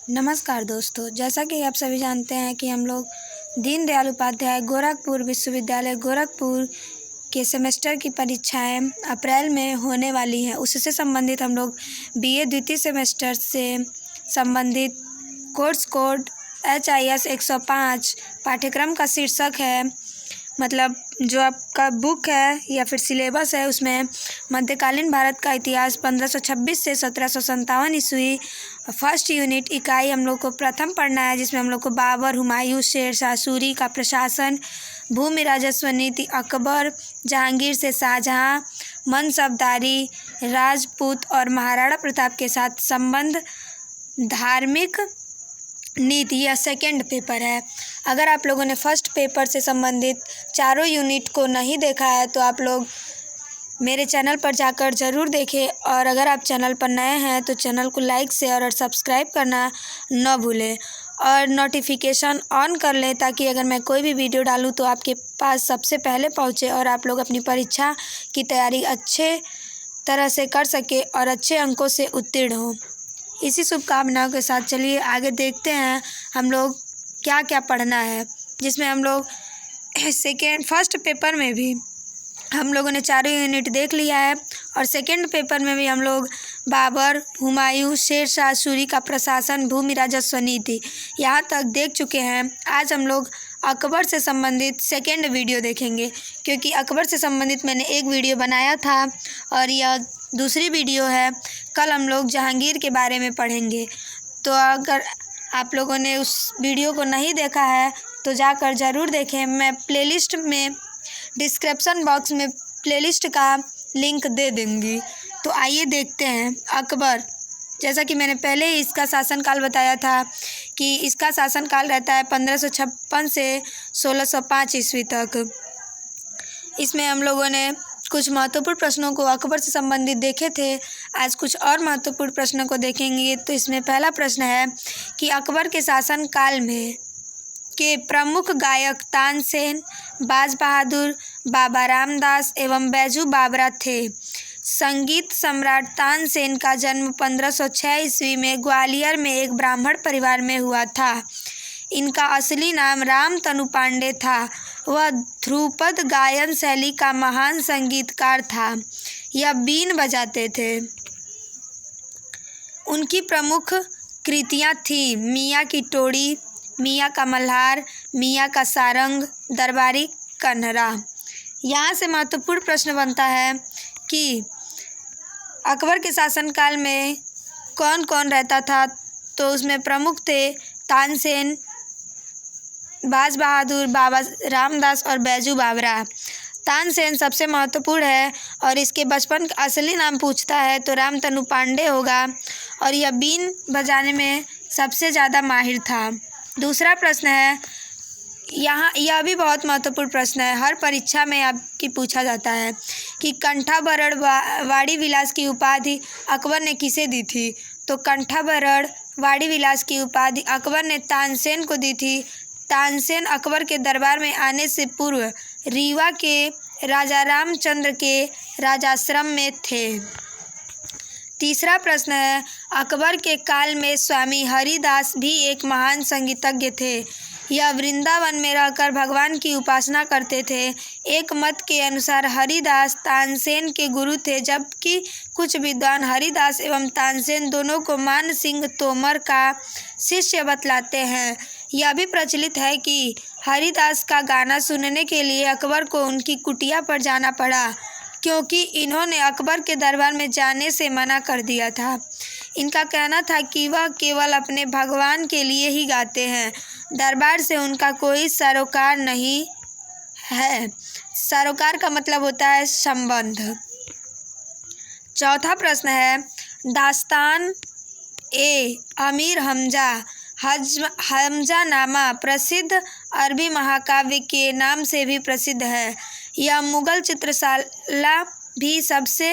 नमस्कार दोस्तों, जैसा कि आप सभी जानते हैं कि हम लोग दीनदयाल उपाध्याय गोरखपुर विश्वविद्यालय गोरखपुर के सेमेस्टर की परीक्षाएं अप्रैल में होने वाली हैं। उससे संबंधित हम लोग बीए द्वितीय सेमेस्टर से संबंधित कोर्स कोड HIS 105 पाठ्यक्रम का शीर्षक है, मतलब जो आपका बुक है या फिर सिलेबस है, उसमें मध्यकालीन भारत का इतिहास 1526 से 1757 ईस्वी फर्स्ट यूनिट इकाई हम लोग को प्रथम पढ़ना है, जिसमें हम लोग को बाबर, हुमायूं, शेरशाह सूरी का प्रशासन, भूमि राजस्व नीति, अकबर, जहांगीर से शाहजहां, मनसबदारी, राजपूत और महाराणा प्रताप के साथ संबंध, धार्मिक नीति, यह सेकेंड पेपर है। अगर आप लोगों ने फर्स्ट पेपर से संबंधित चारों यूनिट को नहीं देखा है तो आप लोग मेरे चैनल पर जाकर ज़रूर देखें, और अगर आप चैनल पर नए हैं तो चैनल को लाइक, शेयर और सब्सक्राइब करना न भूलें और नोटिफिकेशन ऑन कर लें, ताकि अगर मैं कोई भी वीडियो डालूं तो आपके पास सबसे पहले पहुंचे और आप लोग अपनी परीक्षा की तैयारी अच्छे तरह से कर सके और अच्छे अंकों से उत्तीर्ण हो। इसी शुभकामनाओं के साथ चलिए आगे देखते हैं हम लोग क्या क्या पढ़ना है, जिसमें हम लोग फर्स्ट पेपर में भी हम लोगों ने चारों यूनिट देख लिया है, और सेकेंड पेपर में भी हम लोग बाबर, हुमायूं, शेरशाह सूरी का प्रशासन, भूमि राजस्व नीति यहाँ तक देख चुके हैं। आज हम लोग अकबर से संबंधित सेकेंड वीडियो देखेंगे, क्योंकि अकबर से संबंधित मैंने एक वीडियो बनाया था और यह दूसरी वीडियो है। कल हम लोग जहांगीर के बारे में पढ़ेंगे, तो अगर आप लोगों ने उस वीडियो को नहीं देखा है तो जाकर ज़रूर देखें। मैं प्लेलिस्ट में डिस्क्रिप्शन बॉक्स में प्लेलिस्ट का लिंक दे दूँगी। तो आइए देखते हैं अकबर। जैसा कि मैंने पहले ही इसका शासनकाल बताया था कि इसका शासनकाल रहता है 1556 से 1605 ईस्वी तक। इसमें हम लोगों ने कुछ महत्वपूर्ण प्रश्नों को अकबर से संबंधित देखे थे। आज कुछ और महत्वपूर्ण प्रश्नों को देखेंगे। तो इसमें पहला प्रश्न है कि अकबर के शासनकाल में के प्रमुख गायक तानसेन, बाज बहादुर, बाबा रामदास एवं बैजू बावरा थे। संगीत सम्राट तानसेन का जन्म 1506 ईस्वी में ग्वालियर में एक ब्राह्मण परिवार में हुआ था। इनका असली नाम रामतनु पांडे था। वह ध्रुपद गायन शैली का महान संगीतकार था। यह बीन बजाते थे। उनकी प्रमुख कृतियाँ थीं मियाँ की टोड़ी, मियाँ का मल्हार, मियाँ का सारंग, दरबारी कन्हरा। यहाँ से महत्वपूर्ण प्रश्न बनता है कि अकबर के शासनकाल में कौन कौन रहता था। तो उसमें प्रमुख थे तानसेन, बाज बहादुर, बाबा रामदास और बैजू बावरा। तानसेन सबसे महत्वपूर्ण है, और इसके बचपन का असली नाम पूछता है तो रामतनु पांडे होगा, और यह बीन बजाने में सबसे ज़्यादा माहिर था। दूसरा प्रश्न है, यहाँ यह भी बहुत महत्वपूर्ण प्रश्न है, हर परीक्षा में आपकी पूछा जाता है कि कंठाभरण वाड़ी विलास की उपाधि अकबर ने किसे दी थी। तो कंठाभरण वाड़ी विलास की उपाधि अकबर ने तानसेन को दी थी। तानसेन अकबर के दरबार में आने से पूर्व रीवा के राजा रामचंद्र के राजाश्रम में थे। तीसरा प्रश्न है, अकबर के काल में स्वामी हरिदास भी एक महान संगीतज्ञ थे। यह वृंदावन में रहकर भगवान की उपासना करते थे। एक मत के अनुसार हरिदास तानसेन के गुरु थे, जबकि कुछ विद्वान हरिदास एवं तानसेन दोनों को मान सिंह तोमर का शिष्य बतलाते हैं। यह भी प्रचलित है कि हरिदास का गाना सुनने के लिए अकबर को उनकी कुटिया पर जाना पड़ा, क्योंकि इन्होंने अकबर के दरबार में जाने से मना कर दिया था। इनका कहना था कि वह केवल अपने भगवान के लिए ही गाते हैं, दरबार से उनका कोई सरोकार नहीं है। सरोकार का मतलब होता है संबंध। चौथा प्रश्न है, दास्तान ए अमीर हमजा हमजानामा प्रसिद्ध अरबी महाकाव्य के नाम से भी प्रसिद्ध है। यह मुगल चित्रशाला भी सबसे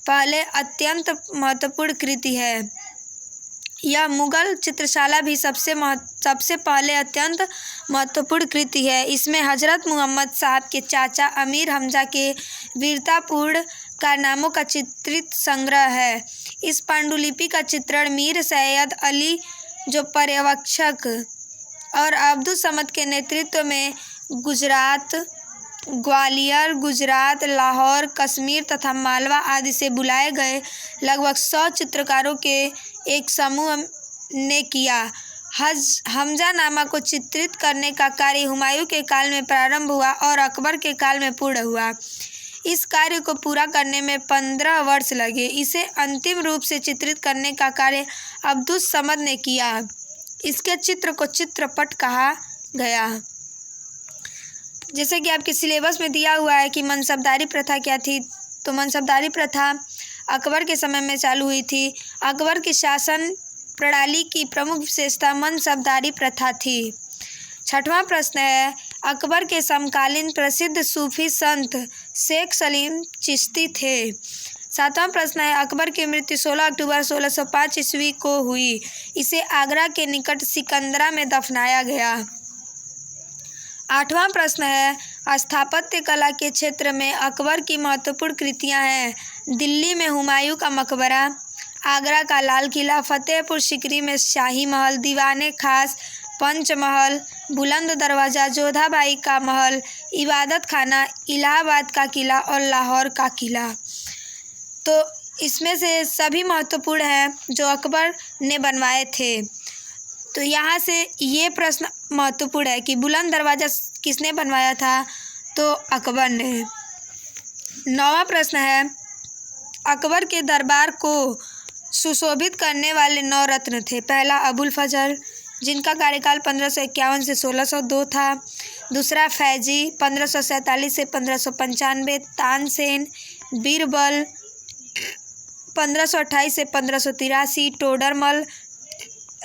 पहले अत्यंत महत्वपूर्ण कृति है। यह मुगल चित्रशाला भी सबसे पहले अत्यंत महत्वपूर्ण कृति है। इसमें हजरत मोहम्मद साहब के चाचा अमीर हमजा के वीरतापूर्ण कारनामों का चित्रित संग्रह है। इस पांडुलिपि का चित्रण मीर सैयद अली जो पर्यवेक्षक और अब्दुल समद के नेतृत्व में गुजरात, ग्वालियर, गुजरात, लाहौर, कश्मीर तथा मालवा आदि से बुलाए गए लगभग 100 चित्रकारों के एक समूह ने किया। हमजानामा को चित्रित करने का कार्य हुमायूं के काल में प्रारंभ हुआ और अकबर के काल में पूर्ण हुआ। इस कार्य को पूरा करने में 15 वर्ष लगे। इसे अंतिम रूप से चित्रित करने का कार्य अब्दुल समद ने किया। इसके चित्र को चित्रपट कहा गया। जैसे कि आपके सिलेबस में दिया हुआ है कि मनसबदारी प्रथा क्या थी, तो मनसबदारी प्रथा अकबर के समय में चालू हुई थी। अकबर की शासन प्रणाली की प्रमुख विशेषता मनसबदारी प्रथा थी। 6वां प्रश्न है, अकबर के समकालीन प्रसिद्ध सूफी संत शेख सलीम चिश्ती थे। 7वां प्रश्न है, अकबर की मृत्यु 16 अक्टूबर 1605 ईस्वी को हुई। इसे आगरा के निकट सिकंदरा में दफनाया गया। 8वां प्रश्न है, स्थापत्य कला के क्षेत्र में अकबर की महत्वपूर्ण कृतियां हैं। दिल्ली में हुमायूं का मकबरा, आगरा का लाल किला, फतेहपुर सीकरी में शाही महल, दीवाने खास, पंचमहल, बुलंद दरवाज़ा, जोधाबाई का महल, इबादत खाना, इलाहाबाद का किला और लाहौर का किला। तो इसमें से सभी महत्वपूर्ण हैं जो अकबर ने बनवाए थे। तो यहाँ से ये प्रश्न महत्वपूर्ण है कि बुलंद दरवाज़ा किसने बनवाया था, तो अकबर ने। 9वां प्रश्न है, अकबर के दरबार को सुशोभित करने वाले 9 रत्न थे। पहला अबुल फजल, जिनका कार्यकाल 1551 से 1602 था। दूसरा फैजी 1547 से 1595, तानसेन, बीरबल 1528 से 1583, टोडरमल,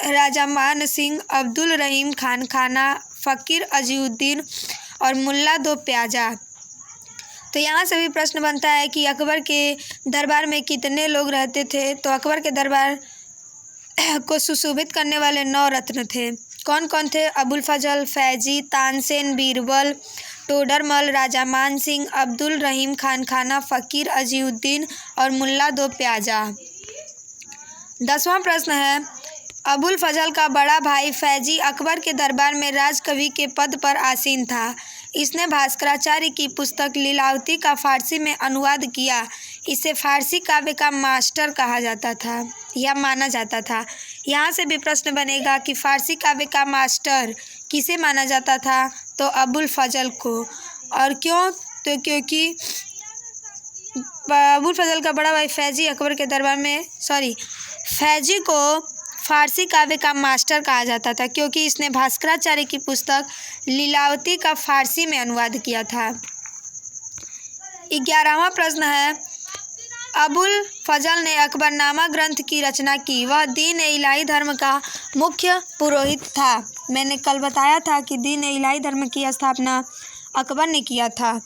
राजा मान सिंह, अब्दुल रहीम खान खाना, फ़कीर अजीउद्दीन और मुल्ला दो प्याजा। तो यहाँ से भी प्रश्न बनता है कि अकबर के दरबार में कितने लोग रहते थे, तो अकबर के दरबार को सुशोभित करने वाले 9 रत्न थे। कौन कौन थे? अबुल फजल, फैजी, तानसेन, बीरबल, टोडरमल, राजा मान सिंह, अब्दुल रहीम खान खाना, फ़कीर अजीउद्दीन और मुल्ला दो प्याजा। 10वां प्रश्न है, अबुल फजल का बड़ा भाई फैजी अकबर के दरबार में राजकवि के पद पर आसीन था। इसने भास्कराचार्य की पुस्तक लीलावती का फारसी में अनुवाद किया। इसे फारसी काव्य का मास्टर कहा जाता था या माना जाता था। यहाँ से भी प्रश्न बनेगा कि फारसी काव्य का मास्टर किसे माना जाता था, तो अबुल फजल को। और क्यों? तो क्योंकि अबुल फजल का बड़ा भाई फैजी अकबर के दरबार में फैजी को फारसी काव्य का मास्टर कहा जाता था क्योंकि इसने भास्कराचार्य की पुस्तक लीलावती का फारसी में अनुवाद किया था। 11वां प्रश्न है, अबुल फजल ने अकबरनामा ग्रंथ की रचना की। वह दीन इलाही धर्म का मुख्य पुरोहित था। मैंने कल बताया था कि दीन इलाही धर्म की स्थापना अकबर ने किया था।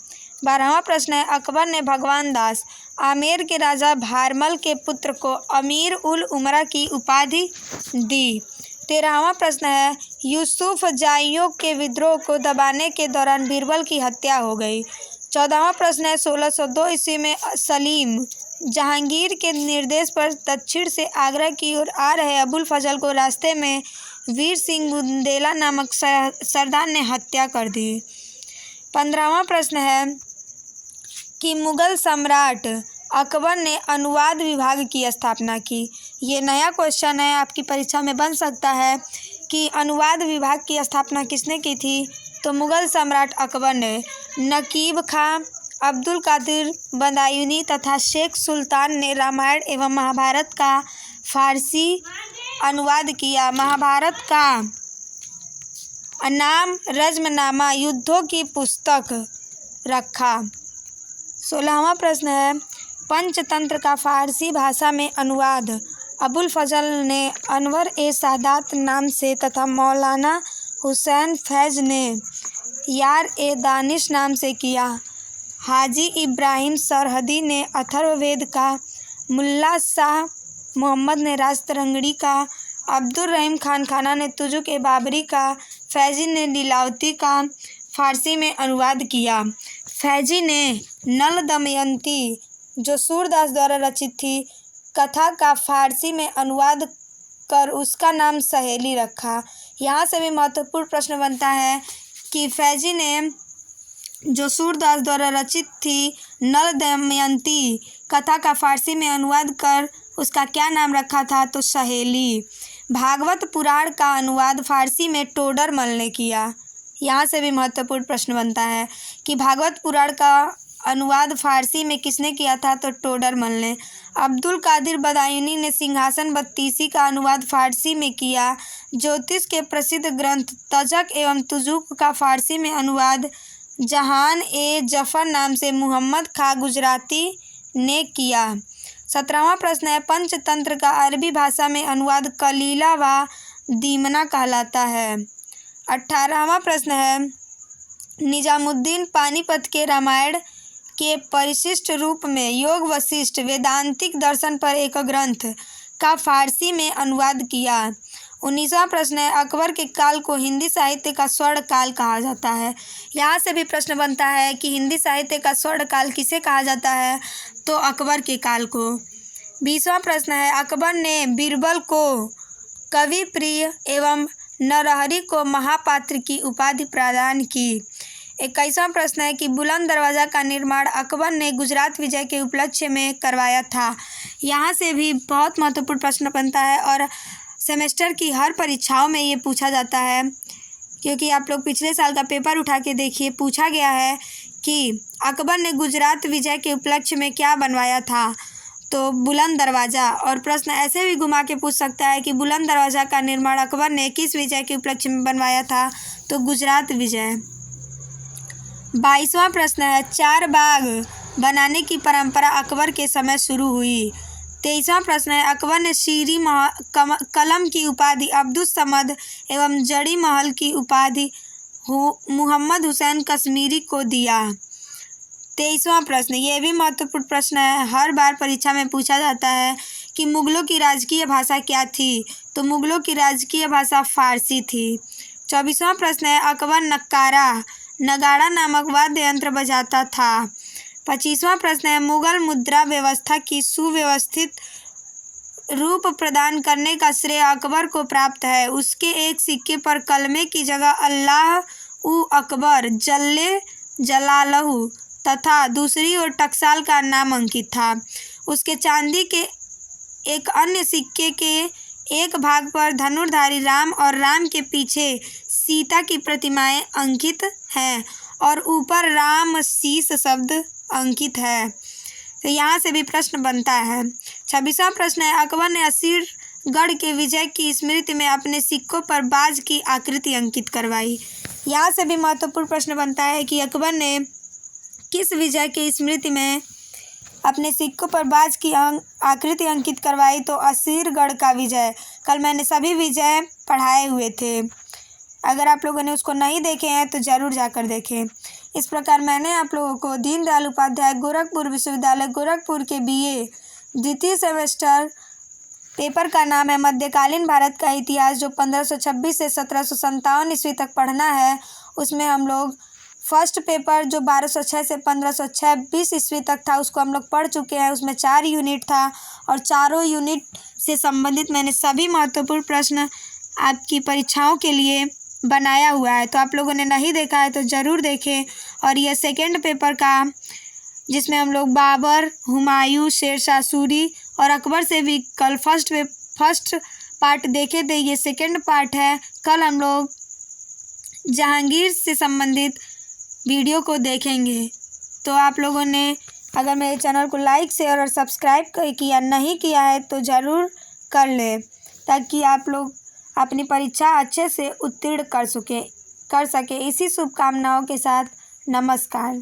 12वां प्रश्न है, अकबर ने भगवान दास आमेर के राजा भारमल के पुत्र को अमीर उल उमरा की उपाधि दी। 13वां प्रश्न है, यूसुफ जाइयों के विद्रोह को दबाने के दौरान बीरबल की हत्या हो गई। 14वां प्रश्न है, 1602 ईस्वी में सलीम जहांगीर के निर्देश पर दक्षिण से आगरा की ओर आ रहे अबुल फजल को रास्ते में वीर सिंह बुंदेला नामक सरदार ने हत्या कर दी। 15वां प्रश्न है कि मुगल सम्राट अकबर ने अनुवाद विभाग की स्थापना की। ये नया क्वेश्चन है, आपकी परीक्षा में बन सकता है कि अनुवाद विभाग की स्थापना किसने की थी, तो मुगल सम्राट अकबर ने। नकीब खां, अब्दुल कादिर बदायूनी तथा शेख सुल्तान ने रामायण एवं महाभारत का फारसी अनुवाद किया। महाभारत का नाम रज़्मनामा युद्धों की पुस्तक रखा। 16वां प्रश्न है, पंचतंत्र का फारसी भाषा में अनुवाद अबुल फजल ने अनवर ए सादात नाम से तथा मौलाना हुसैन फैज़ ने यार ए दानिश नाम से किया। हाजी इब्राहिम सरहदी ने अथर्ववेद का, मुल्ला शाह मोहम्मद ने राजतरंगड़ी का, अब्दुल रहीम खान खाना ने तुजुक ए बाबरी का, फैजी ने लीलावती का फारसी में अनुवाद किया। फैजी ने नल दमयंती जो सूरदास द्वारा रचित थी कथा का फारसी में अनुवाद कर उसका नाम सहेली रखा। यहाँ से भी महत्वपूर्ण प्रश्न बनता है कि फैजी ने जो सूरदास द्वारा रचित थी नल दमयंती कथा का फारसी में अनुवाद कर उसका क्या नाम रखा था, तो सहेली। भागवत पुराण का अनुवाद फारसी में टोडरमल ने किया। यहाँ से भी महत्वपूर्ण प्रश्न बनता है कि भागवत पुराण का अनुवाद फारसी में किसने किया था, तो टोडरमल ने। अब्दुल कादिर बदायूनी ने सिंहासन बत्तीसी का अनुवाद फारसी में किया। ज्योतिष के प्रसिद्ध ग्रंथ तजक एवं तुजुक का फारसी में अनुवाद जहान ए जफर नाम से मोहम्मद खां गुजराती ने किया। 17वां प्रश्न है पंचतंत्र का अरबी भाषा में अनुवाद कलीला व दीमना कहलाता है। 18वां प्रश्न है निजामुद्दीन पानीपत के रामायण के परिशिष्ट रूप में योग वशिष्ठ वेदांतिक दर्शन पर एक ग्रंथ का फारसी में अनुवाद किया। 19वां प्रश्न है अकबर के काल को हिंदी साहित्य का स्वर्ण काल कहा जाता है। यहाँ से भी प्रश्न बनता है कि हिंदी साहित्य का स्वर्ण काल किसे कहा जाता है, तो अकबर के काल को। 20वां प्रश्न है अकबर ने बीरबल को कवि प्रिय एवं नरहरि को महापात्र की उपाधि प्रदान की। 21वां प्रश्न है कि बुलंद दरवाज़ा का निर्माण अकबर ने गुजरात विजय के उपलक्ष्य में करवाया था। यहाँ से भी बहुत महत्वपूर्ण प्रश्न बनता है और सेमेस्टर की हर परीक्षाओं में ये पूछा जाता है, क्योंकि आप लोग पिछले साल का पेपर उठा के देखिए, पूछा गया है कि अकबर ने गुजरात विजय के उपलक्ष्य में क्या बनवाया था, तो बुलंद दरवाज़ा। और प्रश्न ऐसे भी घुमा के पूछ सकता है कि बुलंद दरवाज़ा का निर्माण अकबर ने किस विजय के उपलक्ष्य में बनवाया था, तो गुजरात विजय। 22वां प्रश्न है चार बाग बनाने की परंपरा अकबर के समय शुरू हुई। 23वां प्रश्न है अकबर ने शीरी कलम की उपाधि अब्दुस समद एवं जड़ी महल की उपाधि मोहम्मद हुसैन कश्मीरी को दिया। 23वां प्रश्न ये भी महत्वपूर्ण प्रश्न है, हर बार परीक्षा में पूछा जाता है कि मुगलों की राजकीय भाषा क्या थी, तो मुगलों की राजकीय भाषा फारसी थी। 24वां प्रश्न है अकबर नगाड़ा नामक वाद्य यंत्र बजाता था। 25वां प्रश्न है मुगल मुद्रा व्यवस्था की सुव्यवस्थित रूप प्रदान करने का श्रेय अकबर को प्राप्त है। उसके एक सिक्के पर कलमे की जगह अल्लाह उ अकबर जल्ले जलालहू तथा दूसरी ओर टकसाल का नाम अंकित था। उसके चांदी के एक अन्य सिक्के के एक भाग पर धनुर्धारी राम और राम के पीछे सीता की प्रतिमाएं अंकित हैं और ऊपर राम शीस शब्द अंकित है। तो यहाँ से भी प्रश्न बनता है। 26वां प्रश्न है अकबर ने असीरगढ़ के विजय की स्मृति में अपने सिक्कों पर बाज की आकृति अंकित करवाई। यहाँ से भी महत्वपूर्ण प्रश्न बनता है कि अकबर ने किस विजय की स्मृति में अपने सिक्कों पर बाज की आकृति अंकित करवाई, तो असीरगढ़ का विजय। कल मैंने सभी विजय पढ़ाए हुए थे, अगर आप लोगों ने उसको नहीं देखे हैं तो ज़रूर जाकर देखें। इस प्रकार मैंने आप लोगों को दीनदयाल उपाध्याय गोरखपुर विश्वविद्यालय गोरखपुर के BA द्वितीय सेमेस्टर पेपर का नाम है मध्यकालीन भारत का इतिहास, जो 1526 से 1757 ईस्वी तक पढ़ना है। उसमें हम लोग फर्स्ट पेपर जो 1206 से 1526 ईस्वी तक था उसको हम लोग पढ़ चुके हैं। उसमें 4 यूनिट था और चारों यूनिट से संबंधित मैंने सभी महत्वपूर्ण प्रश्न आपकी परीक्षाओं के लिए बनाया हुआ है। तो आप लोगों ने नहीं देखा है तो ज़रूर देखें। और यह सेकेंड पेपर का जिसमें हम लोग बाबर, हुमायूं, शेरशाह सूरी और अकबर से भी कल फर्स्ट पार्ट देखे थे, ये सेकेंड पार्ट है। कल हम लोग जहांगीर से संबंधित वीडियो को देखेंगे। तो आप लोगों ने अगर मेरे चैनल को लाइक, शेयर और सब्सक्राइब किया नहीं किया है तो ज़रूर कर लें, ताकि आप लोग अपनी परीक्षा अच्छे से उत्तीर्ण कर सके। इसी शुभकामनाओं के साथ नमस्कार।